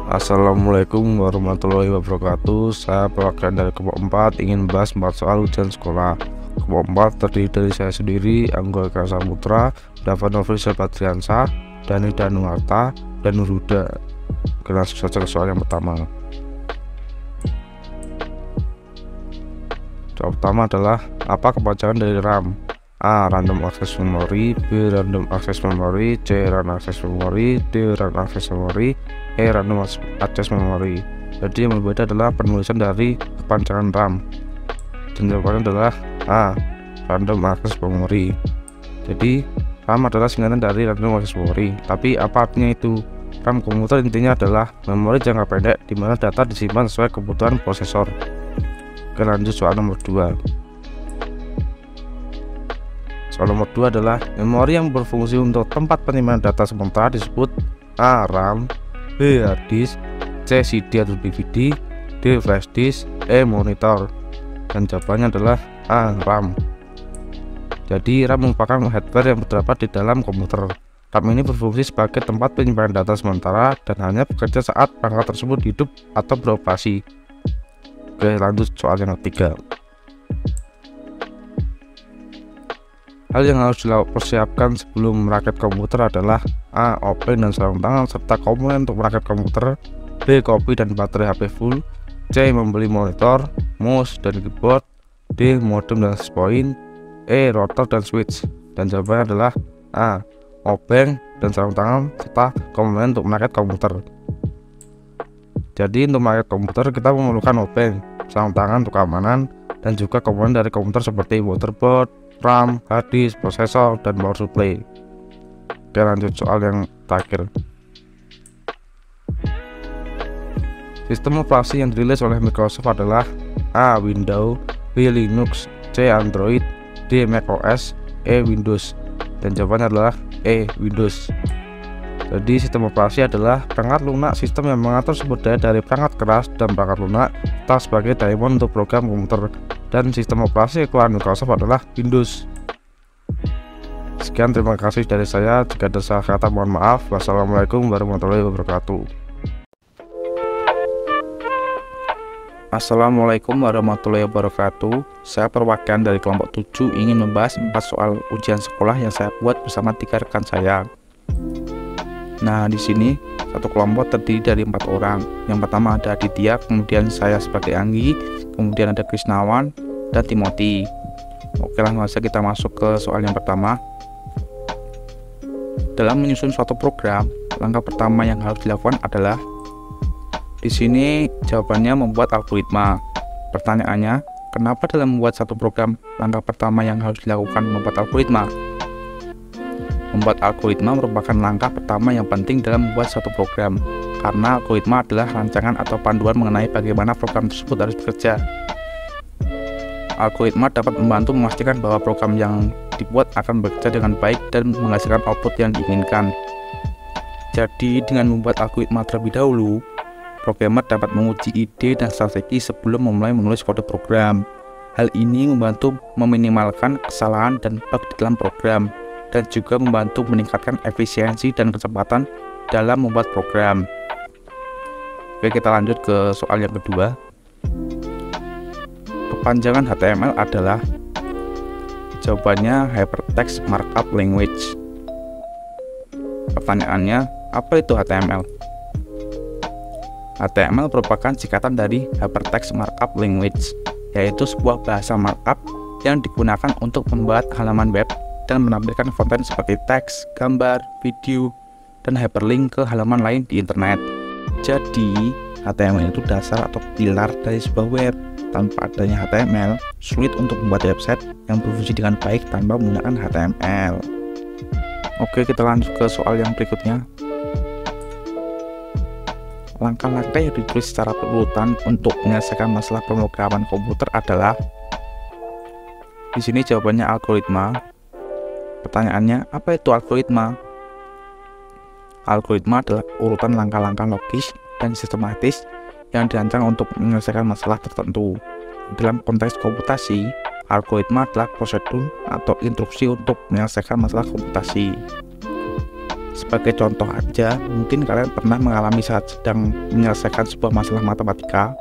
Assalamualaikum warahmatullahi wabarakatuh. Saya perwakilan dari kelompok 4 ingin bahas 4 soal ujian sekolah. Kelompok 4 terdiri dari saya sendiri, Angga Eka Saputra, Dava Nofrisyah Badriansah, Dani Danuarta, dan Nuruda. Kita langsung saja ke soal yang pertama. Soal pertama adalah apa kepanjangan dari RAM? A. Random access memory, B. Random access memory, C. Random access memory, D. Random access memory, E. Random access memory. Jadi yang berbeda adalah penulisan dari kepanjangan RAM. Dan jawabannya adalah A. Random access memory. Jadi RAM adalah singkatan dari random access memory. Tapi apa artinya itu? RAM komputer intinya adalah memori jangka pendek di mana data disimpan sesuai kebutuhan prosesor. Oke, lanjut soal nomor 2. Soal nomor 2 adalah memori yang berfungsi untuk tempat penyimpanan data sementara disebut A. RAM, B. hard disk, C. CD atau DVD, D. flash disk, E. monitor. Dan jawabannya adalah A. RAM. Jadi RAM merupakan hardware yang terdapat di dalam komputer. RAM ini berfungsi sebagai tempat penyimpanan data sementara dan hanya bekerja saat perangkat tersebut hidup atau beroperasi. Oke, lanjut soal yang ketiga. Hal yang harus dipersiapkan sebelum merakit komputer adalah A. Obeng dan sarung tangan serta komponen untuk merakit komputer, B. Kopi dan baterai HP full, C. Membeli monitor, mouse dan keyboard, D. Modem dan access point, E. Router dan switch. Dan jawabannya adalah A. Obeng dan sarung tangan serta komponen untuk merakit komputer. Jadi untuk merakit komputer kita memerlukan obeng, sarung tangan untuk keamanan, dan juga komponen dari komputer seperti motherboard, RAM, hard disk, prosesor, dan power supply. Oke, lanjut soal yang terakhir. Sistem operasi yang dirilis oleh Microsoft adalah A. Windows, B. Linux, C. Android, D. macOS, E. Windows. Dan jawabannya adalah E. Windows. Jadi sistem operasi adalah perangkat lunak sistem yang mengatur sumber daya dari perangkat keras dan perangkat lunak serta sebagai daemon untuk program komputer. Dan sistem operasi keluaran Microsoft adalah Windows. Sekian, terima kasih dari saya. Jika ada salah kata mohon maaf. Wassalamualaikum warahmatullahi wabarakatuh. Assalamualaikum warahmatullahi wabarakatuh. Saya perwakilan dari kelompok 7 ingin membahas 4 soal ujian sekolah yang saya buat bersama 3 rekan saya. Nah, di sini satu kelompok terdiri dari 4 orang. Yang pertama ada Aditya, kemudian saya sebagai Anggi, kemudian ada Krisnawan dan Timothy. Oke, langsung saja kita masuk ke soal yang pertama. Dalam menyusun suatu program, langkah pertama yang harus dilakukan adalah di sini jawabannya membuat algoritma. Pertanyaannya, kenapa dalam membuat satu program langkah pertama yang harus dilakukan membuat algoritma? Membuat algoritma merupakan langkah pertama yang penting dalam membuat satu program, karena algoritma adalah rancangan atau panduan mengenai bagaimana program tersebut harus bekerja. Algoritma dapat membantu memastikan bahwa program yang dibuat akan bekerja dengan baik dan menghasilkan output yang diinginkan. Jadi, dengan membuat algoritma terlebih dahulu, programmer dapat menguji ide dan strategi sebelum memulai menulis kode program. Hal ini membantu meminimalkan kesalahan dan bug di dalam program, dan juga membantu meningkatkan efisiensi dan kecepatan dalam membuat program. Oke, kita lanjut ke soal yang kedua. Kepanjangan HTML adalah, jawabannya Hypertext Markup Language. Pertanyaannya, apa itu HTML? HTML merupakan singkatan dari Hypertext Markup Language, yaitu sebuah bahasa markup yang digunakan untuk membuat halaman web dan menampilkan konten seperti teks, gambar, video, dan hyperlink ke halaman lain di internet. Jadi, HTML itu dasar atau pilar dari sebuah web. Tanpa adanya HTML, sulit untuk membuat website yang berfungsi dengan baik tanpa menggunakan HTML. Oke, kita lanjut ke soal yang berikutnya. Langkah-langkah yang ditulis secara berurutan untuk menyelesaikan masalah pemrograman komputer adalah, di sini jawabannya algoritma. Pertanyaannya, apa itu algoritma? Algoritma adalah urutan langkah-langkah logis dan sistematis yang dirancang untuk menyelesaikan masalah tertentu. Dalam konteks komputasi, algoritma adalah prosedur atau instruksi untuk menyelesaikan masalah komputasi. Sebagai contoh aja, mungkin kalian pernah mengalami saat sedang menyelesaikan sebuah masalah matematika,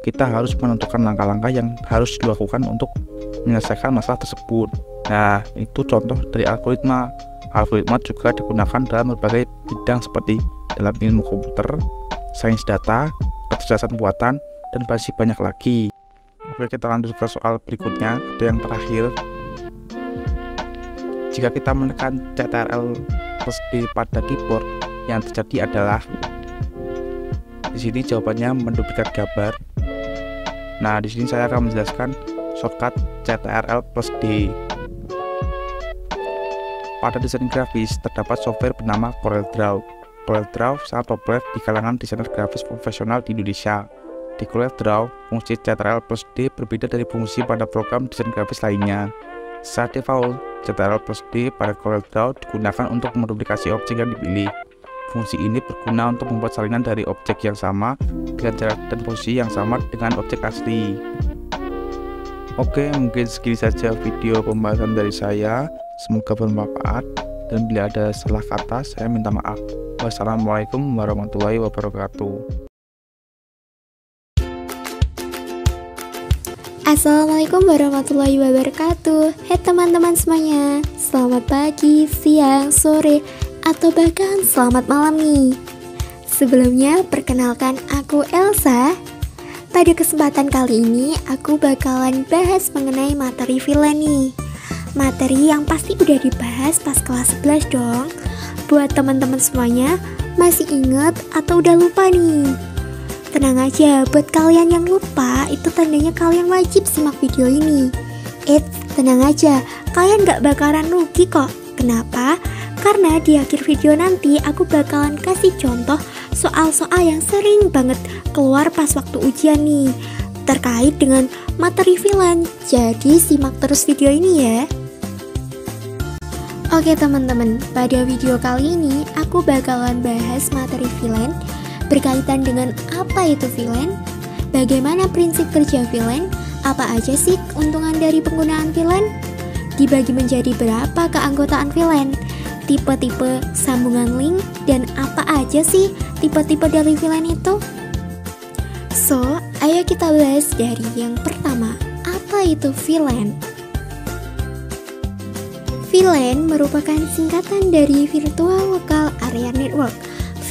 kita harus menentukan langkah-langkah yang harus dilakukan untuk menyelesaikan masalah tersebut. Nah, itu contoh dari algoritma. Algoritma juga digunakan dalam berbagai bidang seperti dalam ilmu komputer, sains data, kecerdasan buatan, dan masih banyak lagi. Oke, kita lanjut ke soal berikutnya, ada yang terakhir. Jika kita menekan Ctrl plus D pada keyboard, yang terjadi adalah di sini jawabannya menduplikat gambar. Nah, di sini saya akan menjelaskan shortcut Ctrl plus D. Pada desain grafis terdapat software bernama CorelDRAW. CorelDRAW sangat populer di kalangan desainer grafis profesional di Indonesia. Di CorelDRAW, fungsi Ctrl plus D berbeda dari fungsi pada program desain grafis lainnya. Secara default, Ctrl plus D pada CorelDRAW digunakan untuk menduplikasi objek yang dipilih. Fungsi ini berguna untuk membuat salinan dari objek yang sama dengan jarak dan posisi yang sama dengan objek asli. Oke, mungkin segini saja video pembahasan dari saya. Semoga bermanfaat, dan bila ada salah kata, saya minta maaf. Wassalamualaikum warahmatullahi wabarakatuh. Assalamualaikum warahmatullahi wabarakatuh. Hai teman-teman semuanya, selamat pagi, siang, sore, atau bahkan selamat malam nih. Sebelumnya perkenalkan aku Elsa. Pada kesempatan kali ini aku bakalan bahas mengenai materi villain nih. Materi yang pasti udah dibahas pas kelas 11 dong. Buat teman-teman semuanya masih inget atau udah lupa nih? Tenang aja, buat kalian yang lupa, itu tandanya kalian wajib simak video ini. Tenang aja, kalian gak bakalan rugi kok. Kenapa? Karena di akhir video nanti aku bakalan kasih contoh soal-soal yang sering banget keluar pas waktu ujian nih, terkait dengan materi villain. Jadi simak terus video ini ya. Oke teman-teman, pada video kali ini aku bakalan bahas materi villain berkaitan dengan apa itu villain, bagaimana prinsip kerja villain, apa aja sih keuntungan dari penggunaan villain, dibagi menjadi berapa keanggotaan villain, tipe-tipe sambungan link, dan apa aja sih tipe-tipe dari villain itu. So, ayo kita bahas dari yang pertama, apa itu villain? Villain merupakan singkatan dari Virtual Local Area Network.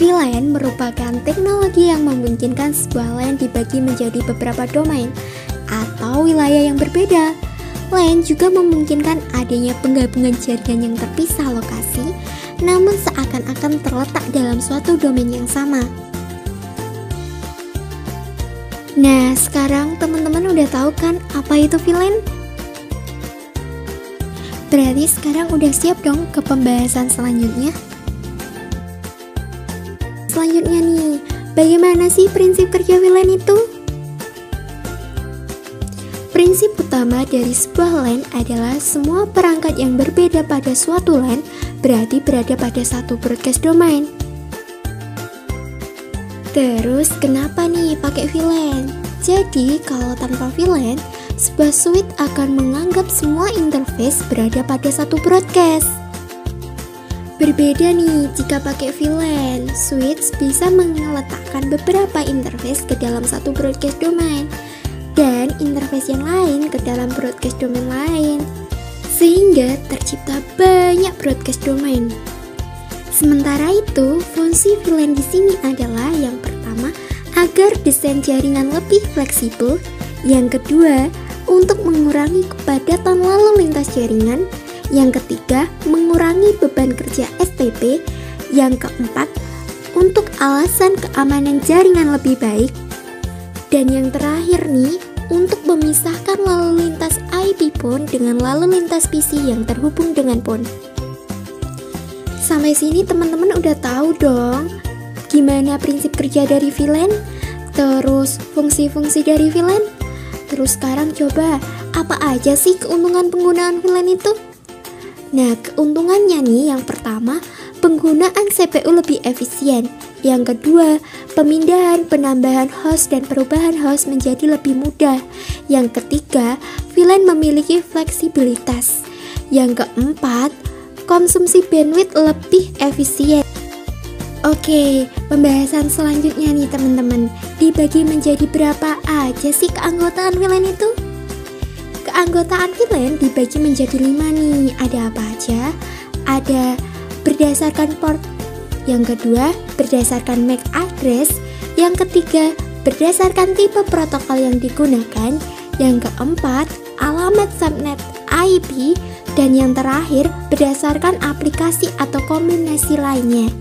VLAN merupakan teknologi yang memungkinkan sebuah LAN dibagi menjadi beberapa domain atau wilayah yang berbeda. LAN juga memungkinkan adanya penggabungan jaringan yang terpisah lokasi, namun seakan-akan terletak dalam suatu domain yang sama. Nah, sekarang teman-teman udah tahu kan apa itu VLAN? Berarti sekarang udah siap dong ke pembahasan selanjutnya? Selanjutnya nih, bagaimana sih prinsip kerja VLAN itu? Prinsip utama dari sebuah LAN adalah semua perangkat yang berbeda pada suatu LAN berarti berada pada satu broadcast domain. Terus kenapa nih pakai VLAN? Jadi kalau tanpa VLAN, sebuah switch akan menganggap semua interface berada pada satu broadcast. Berbeda nih jika pakai VLAN, switch bisa meletakkan beberapa interface ke dalam satu broadcast domain dan interface yang lain ke dalam broadcast domain lain, sehingga tercipta banyak broadcast domain. Sementara itu, fungsi VLAN di sini adalah yang pertama, agar desain jaringan lebih fleksibel, yang kedua, untuk mengurangi kepadatan lalu lintas jaringan, yang ketiga, mengurangi beban kerja STP. Yang keempat, untuk alasan keamanan jaringan lebih baik. Dan yang terakhir nih, untuk memisahkan lalu lintas IP phone dengan lalu lintas PC yang terhubung dengan phone. Sampai sini teman-teman udah tahu dong gimana prinsip kerja dari VLAN, terus fungsi-fungsi dari VLAN. Terus sekarang coba, apa aja sih keuntungan penggunaan VLAN itu? Nah, keuntungannya nih, yang pertama, penggunaan CPU lebih efisien. Yang kedua, pemindahan, penambahan host dan perubahan host menjadi lebih mudah. Yang ketiga, VLAN memiliki fleksibilitas. Yang keempat, konsumsi bandwidth lebih efisien. Oke, pembahasan selanjutnya nih teman-teman, dibagi menjadi berapa aja sih keanggotaan VLAN itu? Keanggotaan VLAN dibagi menjadi 5 nih. Ada apa aja? Ada berdasarkan port, yang kedua berdasarkan MAC address, yang ketiga berdasarkan tipe protokol yang digunakan, yang keempat alamat subnet IP, dan yang terakhir berdasarkan aplikasi atau kombinasi lainnya.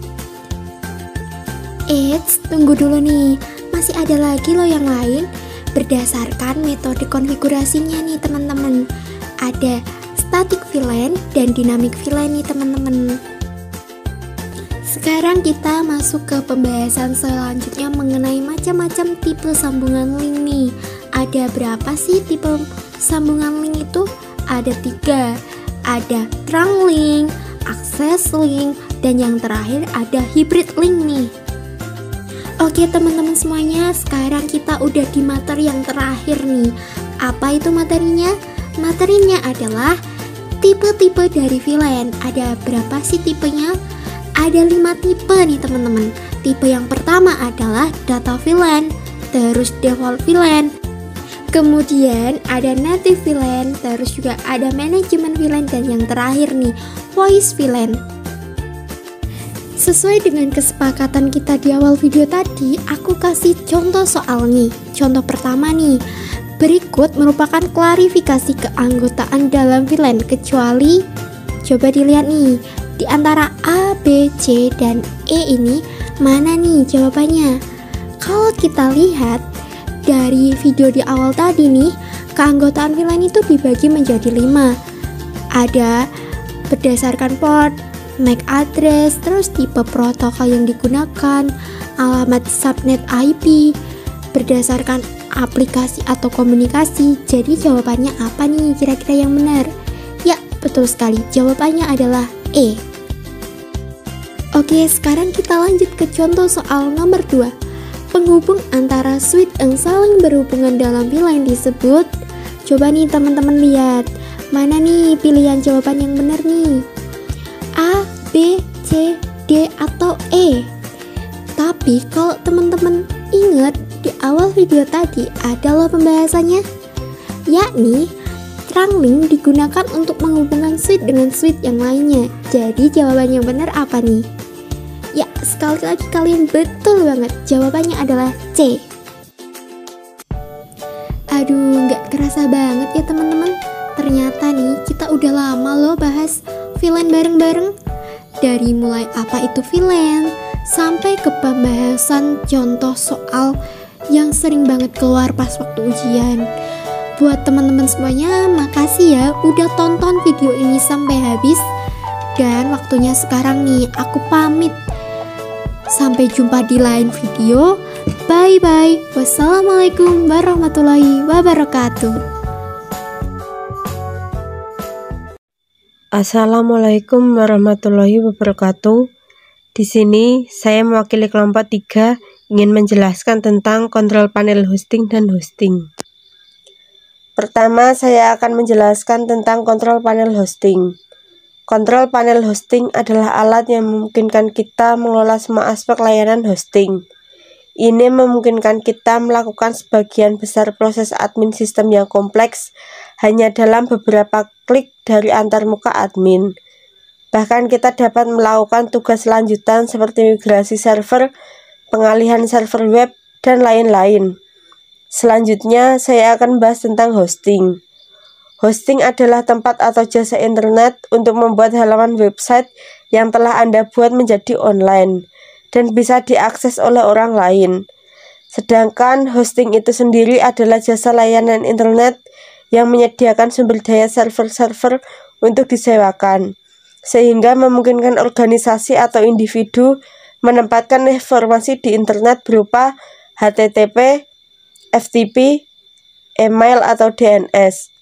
Eits, tunggu dulu nih, masih ada lagi loh yang lain. Berdasarkan metode konfigurasinya nih teman-teman, ada static VLAN dan dynamic VLAN nih teman-teman. Sekarang kita masuk ke pembahasan selanjutnya mengenai macam-macam tipe sambungan link nih. Ada berapa sih tipe sambungan link itu? Ada 3. Ada trunk link, access link, dan yang terakhir ada hybrid link nih. Oke teman-teman semuanya, sekarang kita udah di materi yang terakhir nih. Apa itu materinya? Materinya adalah tipe-tipe dari VLAN. Ada berapa sih tipenya? Ada 5 tipe nih teman-teman. Tipe yang pertama adalah data VLAN, terus default VLAN, kemudian ada native VLAN, terus juga ada manajemen VLAN, dan yang terakhir nih voice VLAN. Sesuai dengan kesepakatan kita di awal video tadi, aku kasih contoh soal nih. Contoh pertama nih, berikut merupakan klarifikasi keanggotaan dalam VLAN kecuali, coba dilihat nih, di antara A, B, C, dan E ini mana nih jawabannya? Kalau kita lihat dari video di awal tadi nih, keanggotaan VLAN itu dibagi menjadi 5. Ada berdasarkan port, MAC address, terus tipe protokol yang digunakan, alamat subnet IP, berdasarkan aplikasi atau komunikasi. Jadi jawabannya apa nih kira-kira yang benar? Ya, betul sekali, jawabannya adalah E. Oke, sekarang kita lanjut ke contoh soal nomor 2. Penghubung antara switch yang saling berhubungan dalam VLAN disebut. Coba nih teman-teman lihat, mana nih pilihan jawaban yang benar nih? A, B, C, D, atau E. Tapi kalau teman-teman ingat di awal video tadi ada loh pembahasannya, yakni trunk link digunakan untuk menghubungkan switch dengan switch yang lainnya. Jadi jawaban yang benar apa nih? Ya, sekali lagi kalian betul banget, jawabannya adalah C. Aduh, nggak kerasa banget ya teman-teman. Ternyata nih kita udah lama loh bahas VLAN bareng-bareng. Dari mulai apa itu VLAN, sampai ke pembahasan contoh soal yang sering banget keluar pas waktu ujian. Buat teman-teman semuanya, makasih ya udah tonton video ini sampai habis. Dan waktunya sekarang nih, aku pamit. Sampai jumpa di lain video. Bye-bye. Wassalamualaikum warahmatullahi wabarakatuh. Assalamualaikum warahmatullahi wabarakatuh. Di sini saya mewakili kelompok 3 ingin menjelaskan tentang kontrol panel hosting dan hosting. Pertama, saya akan menjelaskan tentang kontrol panel hosting. Kontrol panel hosting adalah alat yang memungkinkan kita mengelola semua aspek layanan hosting. Ini memungkinkan kita melakukan sebagian besar proses admin sistem yang kompleks hanya dalam beberapa klik dari antarmuka admin. Bahkan kita dapat melakukan tugas lanjutan seperti migrasi server, pengalihan server web, dan lain-lain. Selanjutnya, saya akan membahas tentang hosting. Hosting adalah tempat atau jasa internet untuk membuat halaman website yang telah Anda buat menjadi online dan bisa diakses oleh orang lain. Sedangkan hosting itu sendiri adalah jasa layanan internet yang menyediakan sumber daya server-server untuk disewakan, sehingga memungkinkan organisasi atau individu menempatkan informasi di internet berupa HTTP, FTP, email, atau DNS.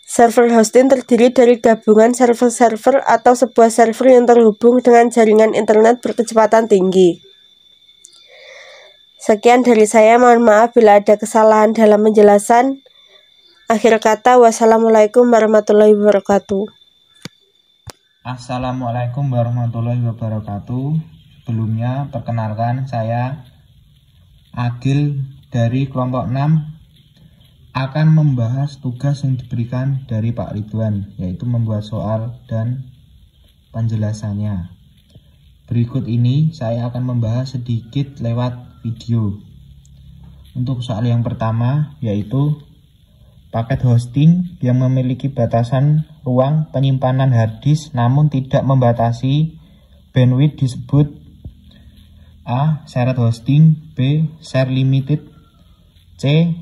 Server hosting terdiri dari gabungan server-server atau sebuah server yang terhubung dengan jaringan internet berkecepatan tinggi. Sekian dari saya, mohon maaf bila ada kesalahan dalam penjelasan. Akhir kata, wassalamualaikum warahmatullahi wabarakatuh. Assalamualaikum warahmatullahi wabarakatuh. Sebelumnya perkenalkan, saya Agil dari kelompok 6 akan membahas tugas yang diberikan dari Pak Ridwan, yaitu membuat soal dan penjelasannya. Berikut ini saya akan membahas sedikit lewat video. Untuk soal yang pertama, yaitu paket hosting yang memiliki batasan ruang penyimpanan harddisk namun tidak membatasi bandwidth disebut A. Shared hosting, B. Share limited, C.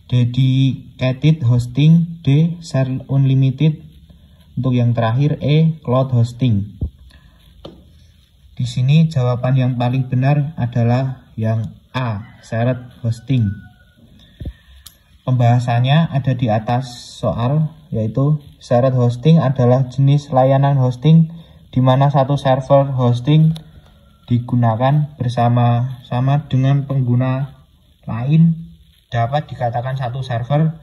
Dedicated hosting, D. Share unlimited. Untuk yang terakhir, E. Cloud hosting. Di sini jawaban yang paling benar adalah yang A. Shared hosting. Pembahasannya ada di atas soal, yaitu shared hosting adalah jenis layanan hosting di mana satu server hosting digunakan bersama-sama dengan pengguna lain. Dapat dikatakan satu server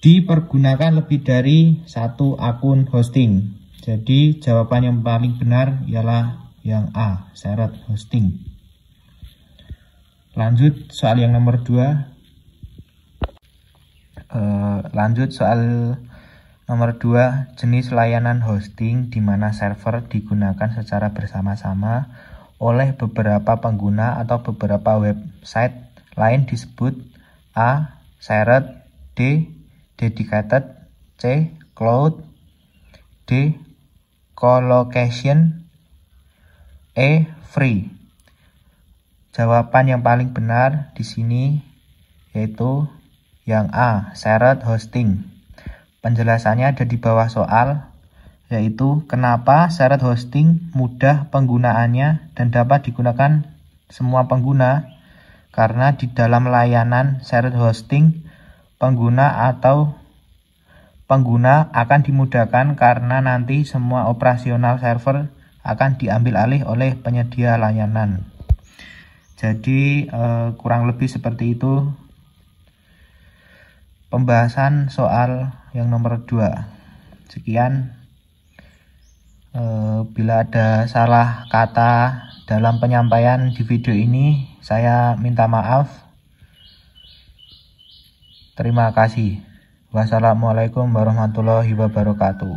dipergunakan lebih dari satu akun hosting. Jadi jawaban yang paling benar ialah yang A, shared hosting. Lanjut soal yang nomor 2. Lanjut soal nomor 2, jenis layanan hosting di mana server digunakan secara bersama-sama oleh beberapa pengguna atau beberapa website lain disebut A. Shared, D. Dedicated, C. Cloud, D. Co-location, E. Free. Jawaban yang paling benar di sini yaitu yang A, shared hosting. Penjelasannya ada di bawah soal, yaitu kenapa shared hosting mudah penggunaannya dan dapat digunakan semua pengguna. Karena di dalam layanan shared hosting, pengguna akan dimudahkan karena nanti semua operasional server akan diambil alih oleh penyedia layanan. Jadi kurang lebih seperti itu pembahasan soal yang nomor 2. Sekian. Bila ada salah kata dalam penyampaian di video ini, saya minta maaf. Terima kasih. Wassalamualaikum warahmatullahi wabarakatuh.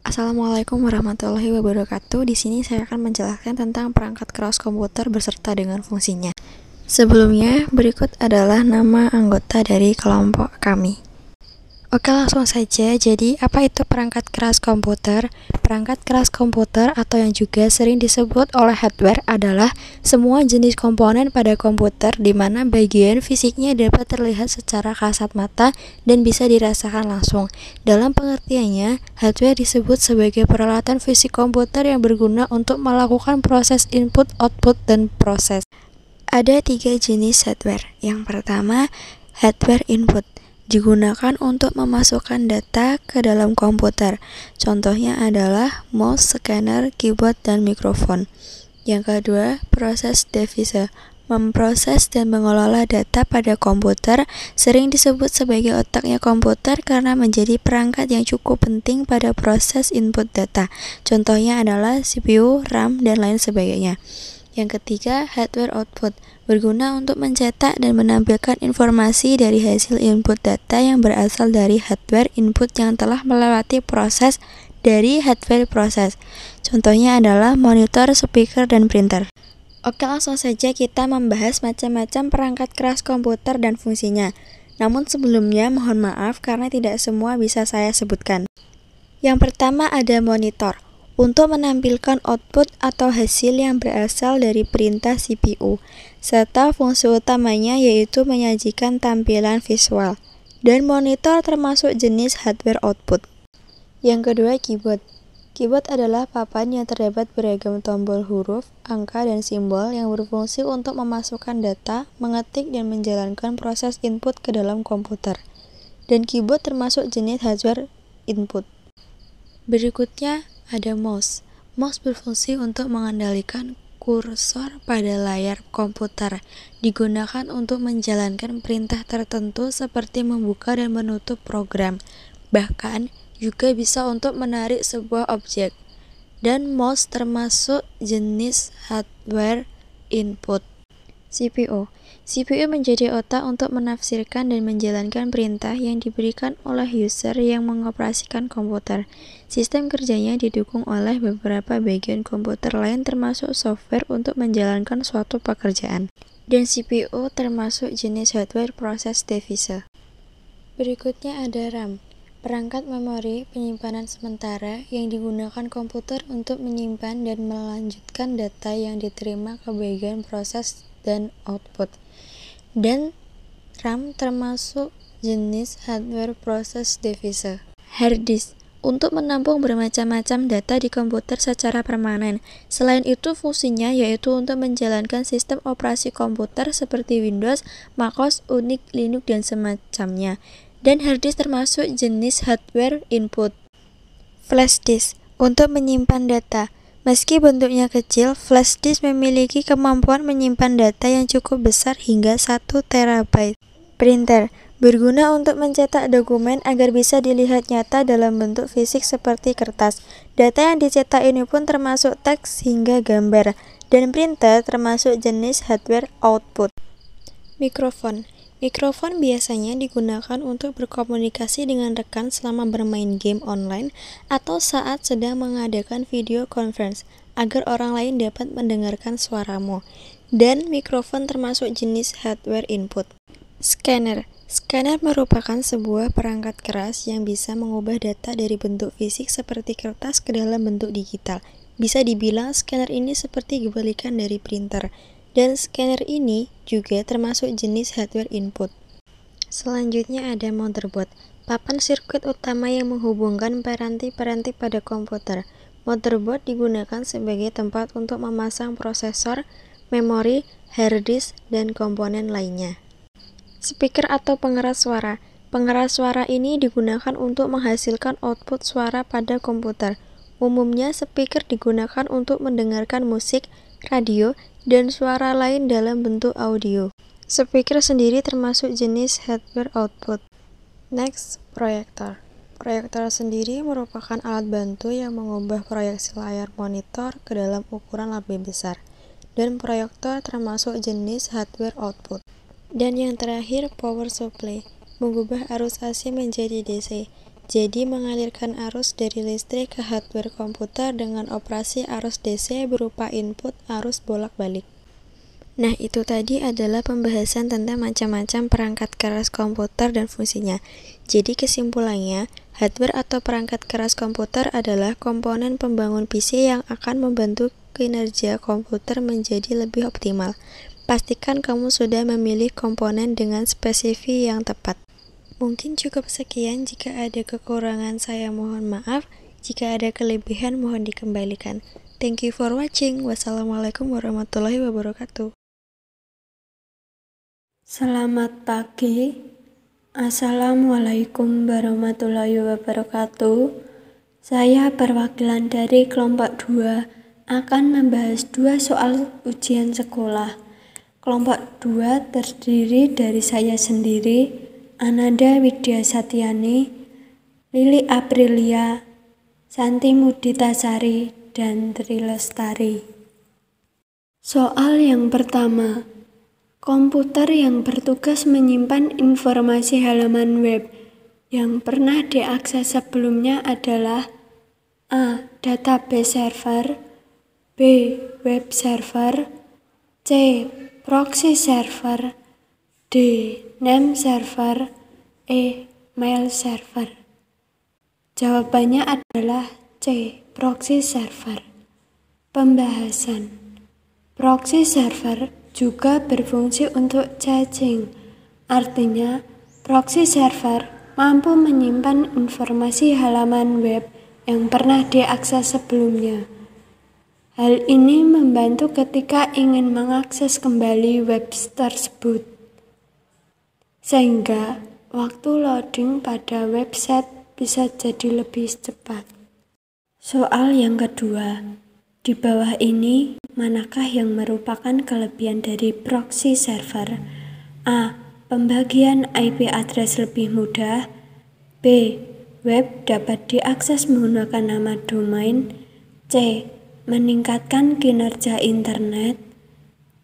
Assalamualaikum warahmatullahi wabarakatuh. Di sini saya akan menjelaskan tentang perangkat keras komputer beserta dengan fungsinya. Sebelumnya, berikut adalah nama anggota dari kelompok kami. Oke, langsung saja. Jadi, apa itu perangkat keras komputer? Perangkat keras komputer atau yang juga sering disebut oleh hardware adalah semua jenis komponen pada komputer di mana bagian fisiknya dapat terlihat secara kasat mata dan bisa dirasakan langsung. Dalam pengertiannya, hardware disebut sebagai peralatan fisik komputer yang berguna untuk melakukan proses input, output, dan proses. Ada 3 jenis hardware. Yang pertama, hardware input. Digunakan untuk memasukkan data ke dalam komputer. Contohnya adalah mouse, scanner, keyboard, dan mikrofon. Yang kedua, proses device. Memproses dan mengelola data pada komputer sering disebut sebagai otaknya komputer karena menjadi perangkat yang cukup penting pada proses input data. Contohnya adalah CPU, RAM, dan lain sebagainya. Yang ketiga, hardware output, berguna untuk mencetak dan menampilkan informasi dari hasil input data yang berasal dari hardware input yang telah melewati proses dari hardware proses. Contohnya adalah monitor, speaker, dan printer. Oke, langsung saja kita membahas macam-macam perangkat keras komputer dan fungsinya. Namun sebelumnya mohon maaf karena tidak semua bisa saya sebutkan. Yang pertama ada monitor. Untuk menampilkan output atau hasil yang berasal dari perintah CPU, serta fungsi utamanya yaitu menyajikan tampilan visual. Dan monitor termasuk jenis hardware output. Yang kedua, keyboard. Keyboard adalah papan yang terdapat beragam tombol huruf, angka, dan simbol yang berfungsi untuk memasukkan data, mengetik, dan menjalankan proses input ke dalam komputer. Dan keyboard termasuk jenis hardware input. Berikutnya, ada mouse. Mouse berfungsi untuk mengendalikan kursor pada layar komputer. Digunakan untuk menjalankan perintah tertentu seperti membuka dan menutup program. Bahkan, juga bisa untuk menarik sebuah objek. Dan mouse termasuk jenis hardware input. CPU menjadi otak untuk menafsirkan dan menjalankan perintah yang diberikan oleh user yang mengoperasikan komputer. Sistem kerjanya didukung oleh beberapa bagian komputer lain termasuk software untuk menjalankan suatu pekerjaan. Dan CPU termasuk jenis hardware process device. Berikutnya ada RAM, perangkat memori penyimpanan sementara yang digunakan komputer untuk menyimpan dan melanjutkan data yang diterima ke bagian proses dan output. Dan RAM termasuk jenis hardware process device. Hard disk untuk menampung bermacam-macam data di komputer secara permanen. Selain itu, fungsinya yaitu untuk menjalankan sistem operasi komputer seperti Windows, MacOS, Unix, Linux, dan semacamnya. Dan hard disk termasuk jenis hardware input. Flash disk untuk menyimpan data. Meski bentuknya kecil, flash disk memiliki kemampuan menyimpan data yang cukup besar hingga 1 TB. Printer berguna untuk mencetak dokumen agar bisa dilihat nyata dalam bentuk fisik seperti kertas. Data yang dicetak ini pun termasuk teks hingga gambar. Dan printer termasuk jenis hardware output. Mikrofon biasanya digunakan untuk berkomunikasi dengan rekan selama bermain game online atau saat sedang mengadakan video conference agar orang lain dapat mendengarkan suaramu. Dan mikrofon termasuk jenis hardware input. Scanner merupakan sebuah perangkat keras yang bisa mengubah data dari bentuk fisik seperti kertas ke dalam bentuk digital. Bisa dibilang scanner ini seperti kebalikan dari printer. Dan scanner ini juga termasuk jenis hardware input. Selanjutnya ada motherboard, papan sirkuit utama yang menghubungkan peranti-peranti pada komputer. Motherboard digunakan sebagai tempat untuk memasang prosesor, memori, hard disk, dan komponen lainnya. Speaker atau pengeras suara. Pengeras suara ini digunakan untuk menghasilkan output suara pada komputer. Umumnya speaker digunakan untuk mendengarkan musik, radio, dan suara lain dalam bentuk audio. Speaker sendiri termasuk jenis hardware output. Next, proyektor. Proyektor sendiri merupakan alat bantu yang mengubah proyeksi layar monitor ke dalam ukuran lebih besar. Dan proyektor termasuk jenis hardware output. Dan yang terakhir, power supply. Mengubah arus AC menjadi DC. Jadi mengalirkan arus dari listrik ke hardware komputer dengan operasi arus DC berupa input arus bolak-balik. Nah, itu tadi adalah pembahasan tentang macam-macam perangkat keras komputer dan fungsinya. Jadi kesimpulannya, hardware atau perangkat keras komputer adalah komponen pembangun PC yang akan membantu kinerja komputer menjadi lebih optimal. Pastikan kamu sudah memilih komponen dengan spesifik yang tepat. Mungkin cukup sekian, jika ada kekurangan saya mohon maaf, jika ada kelebihan mohon dikembalikan. Thank you for watching. Wassalamualaikum warahmatullahi wabarakatuh. Selamat pagi. Assalamualaikum warahmatullahi wabarakatuh. Saya perwakilan dari kelompok 2 akan membahas 2 soal ujian sekolah. Kelompok 2 terdiri dari saya sendiri, Ananda Widya Satyani, Lili Aprilia, Santi Muditasari, dan Tri Lestari. Soal yang pertama, komputer yang bertugas menyimpan informasi halaman web yang pernah diakses sebelumnya adalah A. Database server, B. Web server, C. Proxy server, D. Name server, E. Mail server. Jawabannya adalah C. Proxy server. Pembahasan. Proxy server juga berfungsi untuk caching. Artinya, proxy server mampu menyimpan informasi halaman web yang pernah diakses sebelumnya. Hal ini membantu ketika ingin mengakses kembali web tersebut, sehingga waktu loading pada website bisa jadi lebih cepat. Soal yang kedua, di bawah ini manakah yang merupakan kelebihan dari proxy server? A. Pembagian IP address lebih mudah, B. web dapat diakses menggunakan nama domain. C. Meningkatkan kinerja internet.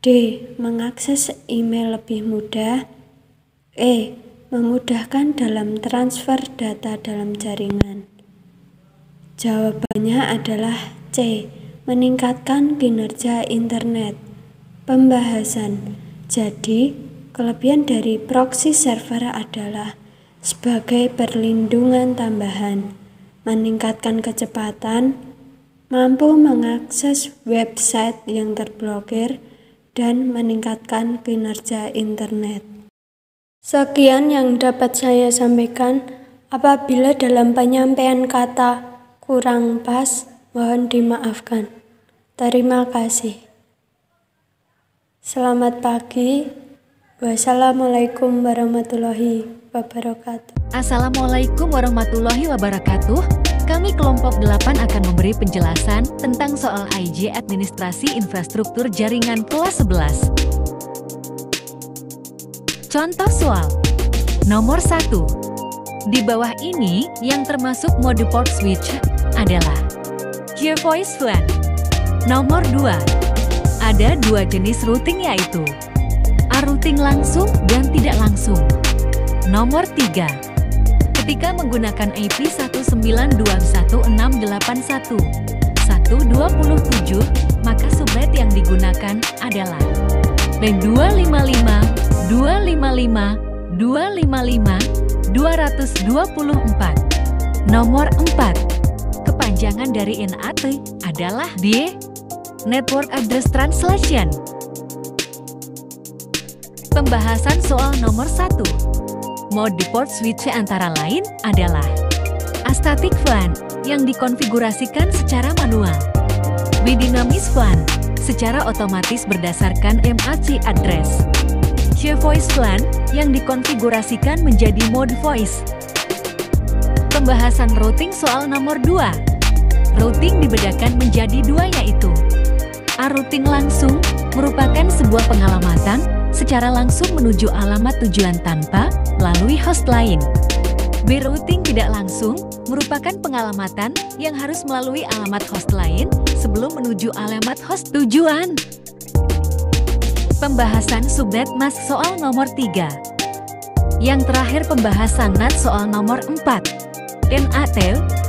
D. Mengakses email lebih mudah. E. Memudahkan dalam transfer data dalam jaringan. Jawabannya adalah C. Meningkatkan kinerja internet. Pembahasan. Jadi, kelebihan dari proxy server adalah sebagai perlindungan tambahan, meningkatkan kecepatan, mampu mengakses website yang terblokir, dan meningkatkan kinerja internet. Sekian yang dapat saya sampaikan. Apabila dalam penyampaian kata kurang pas, mohon dimaafkan. Terima kasih. Selamat pagi. Wassalamualaikum warahmatullahi wabarakatuh. Assalamualaikum warahmatullahi wabarakatuh. Kami kelompok 8 akan memberi penjelasan tentang soal IJ Administrasi Infrastruktur Jaringan kelas 11. Contoh soal. Nomor 1. Di bawah ini yang termasuk mode port switch adalah GeoVoice WAN. Nomor 2. Ada dua jenis routing yaitu routing langsung dan tidak langsung. Nomor 3. Ketika menggunakan IP 192.168.1.127, maka subnet yang digunakan adalah LAN 255, 255, 255, 224. Nomor 4. Kepanjangan dari NAT adalah D. Network Address Translation. Pembahasan soal nomor 1. Mode port switch antara lain adalah Static WAN yang dikonfigurasikan secara manual, Dynamic WAN secara otomatis berdasarkan MAC address, GeoVoice WAN yang dikonfigurasikan menjadi mode voice. Pembahasan routing soal nomor 2. Routing dibedakan menjadi dua yaitu routing langsung merupakan sebuah pengalamatan secara langsung menuju alamat tujuan tanpa melalui host lain. B-routing tidak langsung merupakan pengalamatan yang harus melalui alamat host lain sebelum menuju alamat host tujuan. Pembahasan subnet mask soal nomor 3. Yang terakhir pembahasan NAT soal nomor 4. NAT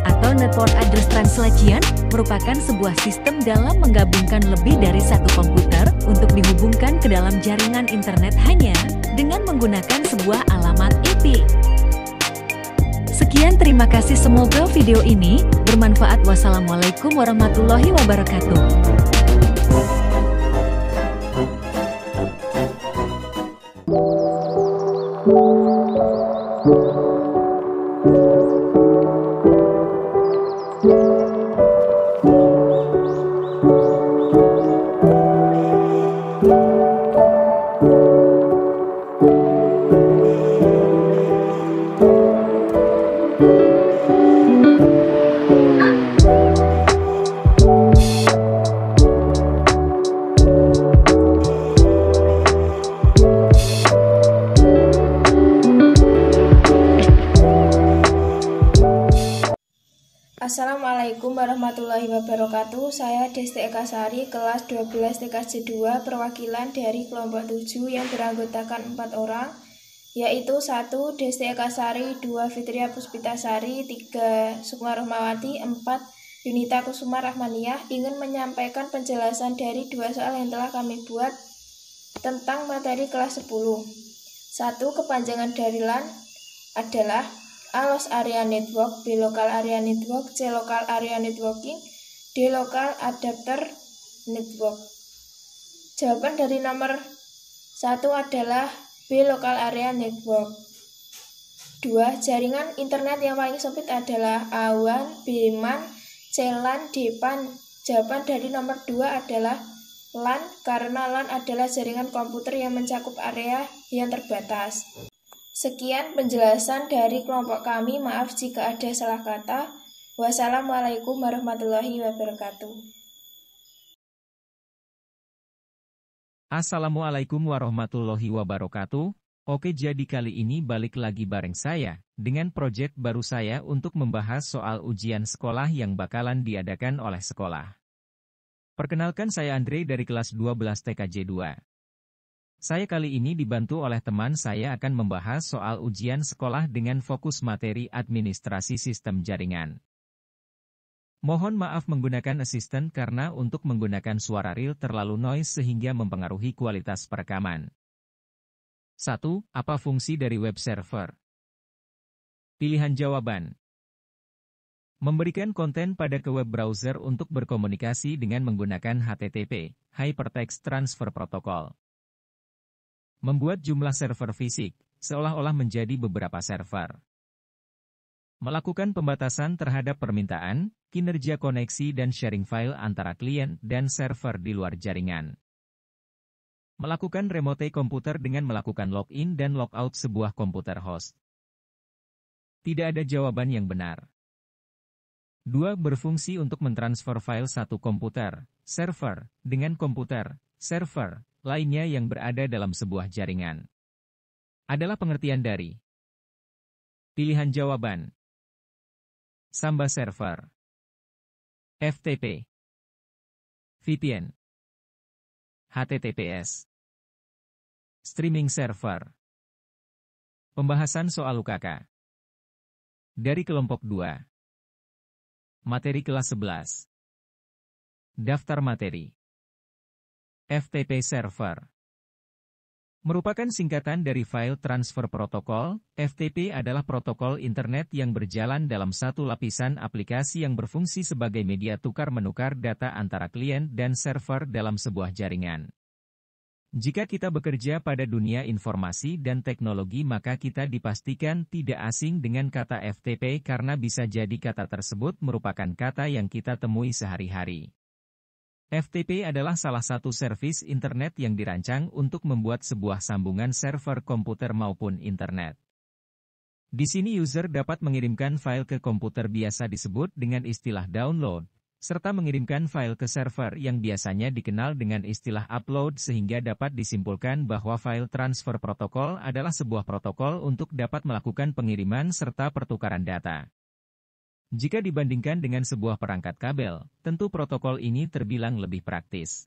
atau Network Address Translation merupakan sebuah sistem dalam menggabungkan lebih dari satu komputer untuk dihubungkan ke dalam jaringan internet hanya dengan menggunakan sebuah alamat IP. Sekian, terima kasih, semoga video ini bermanfaat. Wassalamualaikum warahmatullahi wabarakatuh. Assalamualaikum warahmatullahi wabarakatuh. Saya Desti Eka Sari, kelas 12 TKJ 2, perwakilan dari kelompok 7 yang beranggotakan 4 orang, yaitu 1. Desti Eka Sari, 2. Fitria Puspitasari, 3. Sukma Rohmawati, 4. Yunita Kusuma Rahmaniyah. Ingin menyampaikan penjelasan dari dua soal yang telah kami buat tentang materi kelas 10. 1. Kepanjangan dari LAN adalah A. Loss Area Network, B. Local Area Network, C. Local Area Networking, D. Local Adapter Network. Jawaban dari nomor 1 adalah B. Local Area Network. 2. Jaringan internet yang paling sempit adalah A. WAN, B. MAN, C. LAN, D. PAN. Jawaban dari nomor 2 adalah LAN, karena LAN adalah jaringan komputer yang mencakup area yang terbatas. Sekian penjelasan dari kelompok kami, maaf jika ada salah kata. Wassalamualaikum warahmatullahi wabarakatuh. Assalamualaikum warahmatullahi wabarakatuh. Oke, jadi kali ini balik lagi bareng saya, dengan proyek baru saya untuk membahas soal ujian sekolah yang bakalan diadakan oleh sekolah. Perkenalkan, saya Andre dari kelas 12 TKJ 2. Saya kali ini dibantu oleh teman saya akan membahas soal ujian sekolah dengan fokus materi administrasi sistem jaringan. Mohon maaf menggunakan asisten karena untuk menggunakan suara real terlalu noise sehingga mempengaruhi kualitas perekaman. 1. Apa fungsi dari web server? Pilihan jawaban. Memberikan konten pada ke web browser untuk berkomunikasi dengan menggunakan HTTP, Hypertext Transfer Protocol. Membuat jumlah server fisik, seolah-olah menjadi beberapa server. Melakukan pembatasan terhadap permintaan, kinerja koneksi dan sharing file antara klien dan server di luar jaringan. Melakukan remote komputer dengan melakukan login dan logout sebuah komputer host. Tidak ada jawaban yang benar. 2. Berfungsi untuk mentransfer file satu komputer, server, dengan komputer, server, lainnya yang berada dalam sebuah jaringan. Adalah pengertian dari. Pilihan jawaban. Samba server. FTP. VPN. HTTPS. Streaming server. Pembahasan soal UKK. Dari kelompok 2. Materi kelas 11. Daftar materi. FTP server. Merupakan singkatan dari File Transfer Protocol. FTP adalah protokol internet yang berjalan dalam satu lapisan aplikasi yang berfungsi sebagai media tukar-menukar data antara klien dan server dalam sebuah jaringan. Jika kita bekerja pada dunia informasi dan teknologi, maka kita dipastikan tidak asing dengan kata FTP karena bisa jadi kata tersebut merupakan kata yang kita temui sehari-hari. FTP adalah salah satu servis internet yang dirancang untuk membuat sebuah sambungan server komputer maupun internet. Di sini user dapat mengirimkan file ke komputer biasa disebut dengan istilah download, serta mengirimkan file ke server yang biasanya dikenal dengan istilah upload, sehingga dapat disimpulkan bahwa file transfer protokol adalah sebuah protokol untuk dapat melakukan pengiriman serta pertukaran data. Jika dibandingkan dengan sebuah perangkat kabel, tentu protokol ini terbilang lebih praktis.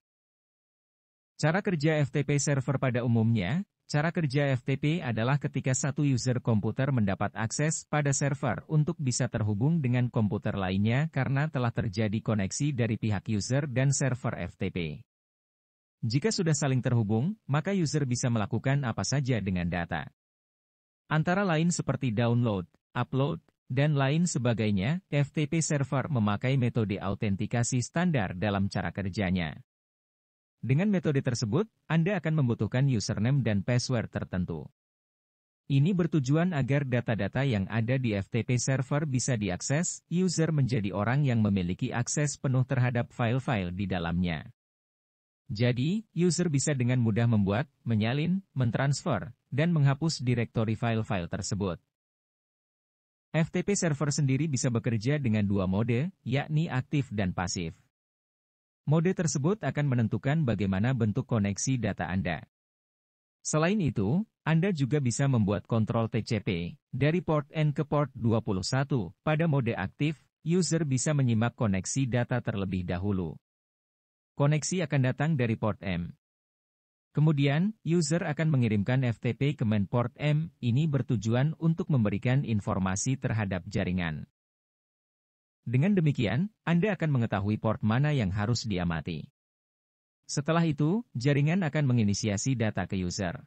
Cara kerja FTP server pada umumnya. Cara kerja FTP adalah ketika satu user komputer mendapat akses pada server untuk bisa terhubung dengan komputer lainnya karena telah terjadi koneksi dari pihak user dan server FTP. Jika sudah saling terhubung, maka user bisa melakukan apa saja dengan data. Antara lain seperti download, upload, dan lain sebagainya. FTP server memakai metode autentikasi standar dalam cara kerjanya. Dengan metode tersebut, Anda akan membutuhkan username dan password tertentu. Ini bertujuan agar data-data yang ada di FTP server bisa diakses, user menjadi orang yang memiliki akses penuh terhadap file-file di dalamnya. Jadi, user bisa dengan mudah membuat, menyalin, mentransfer, dan menghapus direktori file-file tersebut. FTP server sendiri bisa bekerja dengan dua mode, yakni aktif dan pasif. Mode tersebut akan menentukan bagaimana bentuk koneksi data Anda. Selain itu, Anda juga bisa membuat kontrol TCP dari port N ke port 21. Pada mode aktif, user bisa menyimak koneksi data terlebih dahulu. Koneksi akan datang dari port M. Kemudian, user akan mengirimkan FTP ke main port M. Ini bertujuan untuk memberikan informasi terhadap jaringan. Dengan demikian, Anda akan mengetahui port mana yang harus diamati. Setelah itu, jaringan akan menginisiasi data ke user,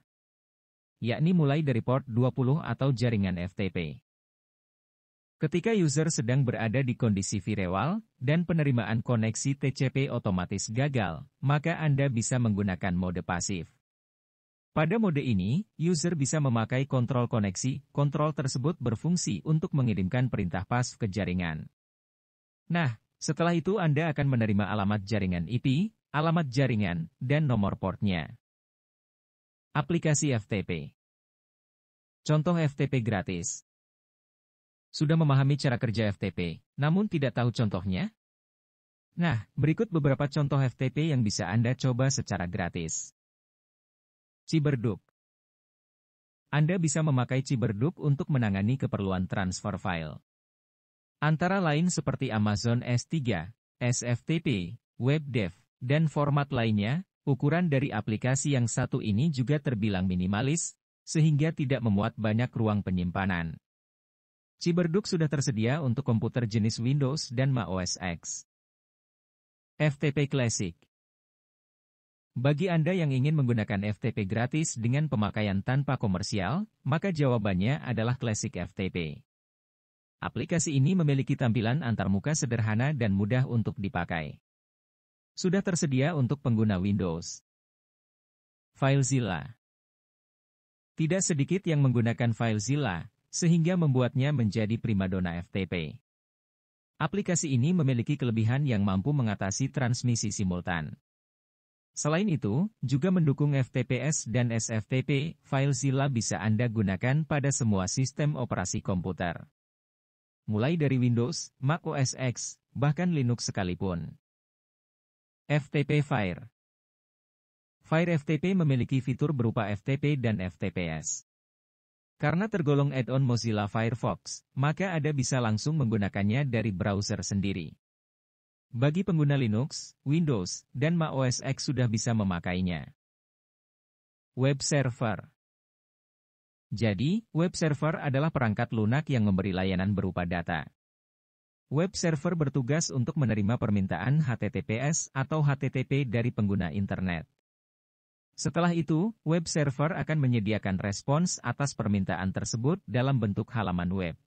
yakni mulai dari port 20 atau jaringan FTP. Ketika user sedang berada di kondisi firewall, dan penerimaan koneksi TCP otomatis gagal, maka Anda bisa menggunakan mode pasif. Pada mode ini, user bisa memakai kontrol koneksi. Kontrol tersebut berfungsi untuk mengirimkan perintah pass ke jaringan. Nah, setelah itu Anda akan menerima alamat jaringan IP, alamat jaringan, dan nomor portnya. Aplikasi FTP. Contoh FTP gratis. Sudah memahami cara kerja FTP, namun tidak tahu contohnya? Nah, berikut beberapa contoh FTP yang bisa Anda coba secara gratis. Ciberduk. Anda bisa memakai Ciberduk untuk menangani keperluan transfer file. Antara lain seperti Amazon S3, SFTP, WebDev, dan format lainnya, ukuran dari aplikasi yang satu ini juga terbilang minimalis, sehingga tidak memuat banyak ruang penyimpanan. Ciberduk sudah tersedia untuk komputer jenis Windows dan Mac OS X. FTP Classic. Bagi Anda yang ingin menggunakan FTP gratis dengan pemakaian tanpa komersial, maka jawabannya adalah Classic FTP. Aplikasi ini memiliki tampilan antarmuka sederhana dan mudah untuk dipakai. Sudah tersedia untuk pengguna Windows. FileZilla. Tidak sedikit yang menggunakan FileZilla, sehingga membuatnya menjadi primadona FTP. Aplikasi ini memiliki kelebihan yang mampu mengatasi transmisi simultan. Selain itu, juga mendukung FTPS dan SFTP, FileZilla bisa Anda gunakan pada semua sistem operasi komputer. Mulai dari Windows, Mac OS X, bahkan Linux sekalipun. FTP Fire. Fire FTP memiliki fitur berupa FTP dan FTPS. Karena tergolong add-on Mozilla Firefox, maka Anda bisa langsung menggunakannya dari browser sendiri. Bagi pengguna Linux, Windows, dan Mac OS X sudah bisa memakainya. Web Server. Jadi, web server adalah perangkat lunak yang memberi layanan berupa data. Web server bertugas untuk menerima permintaan HTTPS atau HTTP dari pengguna internet. Setelah itu, web server akan menyediakan respons atas permintaan tersebut dalam bentuk halaman web.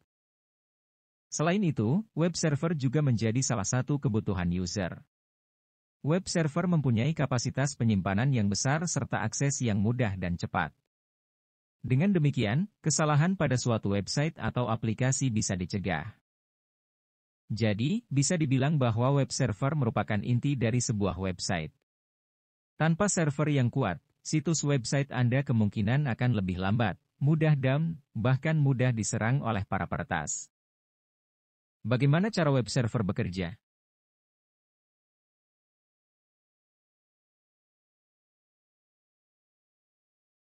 Selain itu, web server juga menjadi salah satu kebutuhan user. Web server mempunyai kapasitas penyimpanan yang besar serta akses yang mudah dan cepat. Dengan demikian, kesalahan pada suatu website atau aplikasi bisa dicegah. Jadi, bisa dibilang bahwa web server merupakan inti dari sebuah website. Tanpa server yang kuat, situs website Anda kemungkinan akan lebih lambat, mudah down, bahkan mudah diserang oleh para peretas. Bagaimana cara web server bekerja?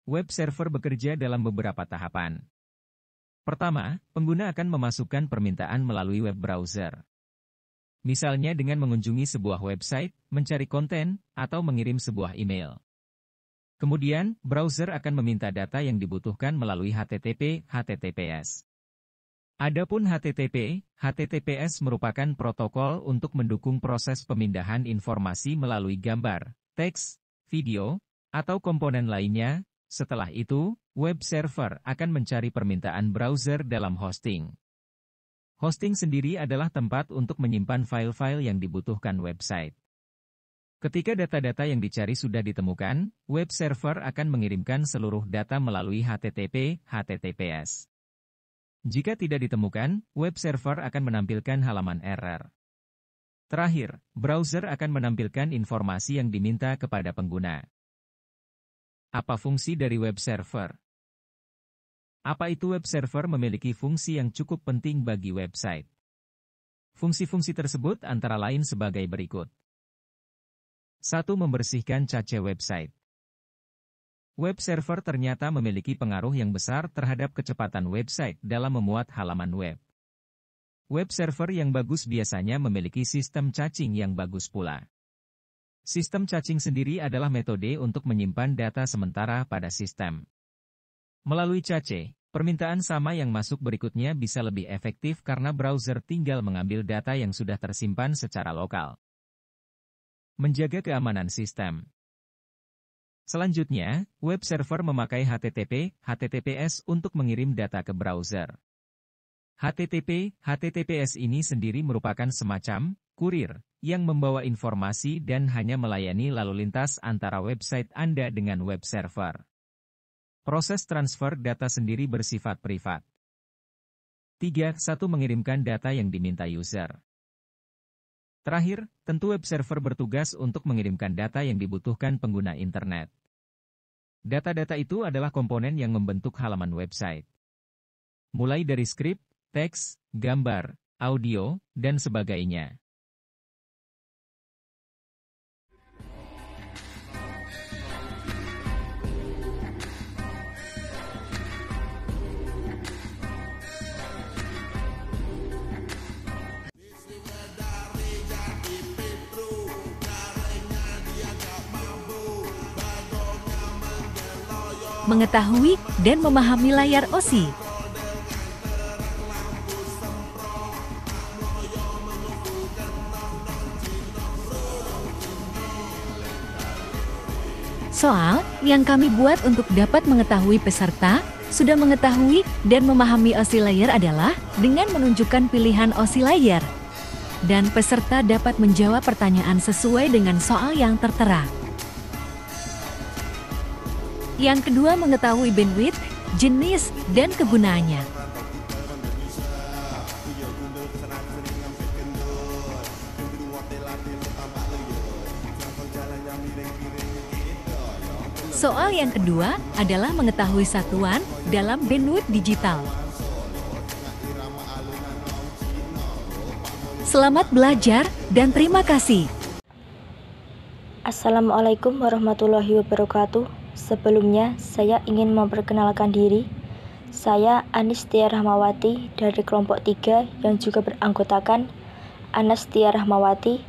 Web server bekerja dalam beberapa tahapan. Pertama, pengguna akan memasukkan permintaan melalui web browser. Misalnya dengan mengunjungi sebuah website, mencari konten, atau mengirim sebuah email. Kemudian, browser akan meminta data yang dibutuhkan melalui HTTP, HTTPS. Adapun HTTP, HTTPS merupakan protokol untuk mendukung proses pemindahan informasi melalui gambar, teks, video, atau komponen lainnya. Setelah itu, web server akan mencari permintaan browser dalam hosting. Hosting sendiri adalah tempat untuk menyimpan file-file yang dibutuhkan website. Ketika data-data yang dicari sudah ditemukan, web server akan mengirimkan seluruh data melalui HTTP, HTTPS. Jika tidak ditemukan, web server akan menampilkan halaman error. Terakhir, browser akan menampilkan informasi yang diminta kepada pengguna. Apa fungsi dari web server? Apa itu web server memiliki fungsi yang cukup penting bagi website? Fungsi-fungsi tersebut antara lain sebagai berikut. 1. Membersihkan cache website. Web server ternyata memiliki pengaruh yang besar terhadap kecepatan website dalam memuat halaman web. Web server yang bagus biasanya memiliki sistem caching yang bagus pula. Sistem caching sendiri adalah metode untuk menyimpan data sementara pada sistem. Melalui cache, permintaan sama yang masuk berikutnya bisa lebih efektif karena browser tinggal mengambil data yang sudah tersimpan secara lokal. Menjaga keamanan sistem. Selanjutnya, web server memakai HTTP, HTTPS untuk mengirim data ke browser. HTTP, HTTPS ini sendiri merupakan semacam kurir yang membawa informasi dan hanya melayani lalu lintas antara website Anda dengan web server. Proses transfer data sendiri bersifat privat. 3. Mengirimkan data yang diminta user. Terakhir, tentu web server bertugas untuk mengirimkan data yang dibutuhkan pengguna internet. Data-data itu adalah komponen yang membentuk halaman website. Mulai dari skrip, teks, gambar, audio, dan sebagainya. mengetahui dan memahami layar OSI. Soal yang kami buat untuk dapat mengetahui peserta sudah mengetahui dan memahami OSI layer adalah dengan menunjukkan pilihan OSI layer. Dan peserta dapat menjawab pertanyaan sesuai dengan soal yang tertera. Yang kedua, mengetahui bandwidth, jenis, dan kegunaannya. Soal yang kedua adalah mengetahui satuan dalam bandwidth digital. Selamat belajar dan terima kasih. Assalamualaikum warahmatullahi wabarakatuh. Sebelumnya, saya ingin memperkenalkan diri. Saya Anistia Rahmawati dari kelompok 3 yang juga beranggotakan Anastia Rahmawati,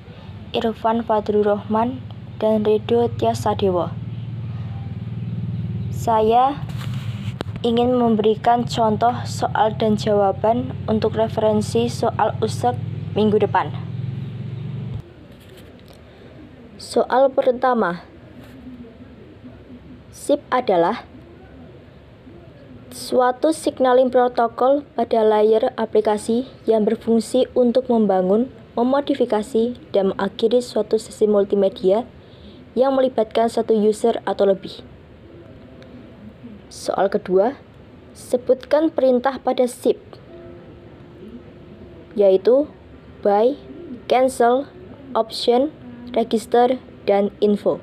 Irfan Fadlur Rahman, dan Ridho Tiasadewa. Saya ingin memberikan contoh soal dan jawaban untuk referensi soal USEK minggu depan. Soal pertama, SIP adalah suatu signaling protokol pada layer aplikasi yang berfungsi untuk membangun, memodifikasi, dan mengakhiri suatu sesi multimedia yang melibatkan satu user atau lebih. Soal kedua, sebutkan perintah pada SIP, yaitu buy, cancel, option, register, dan info.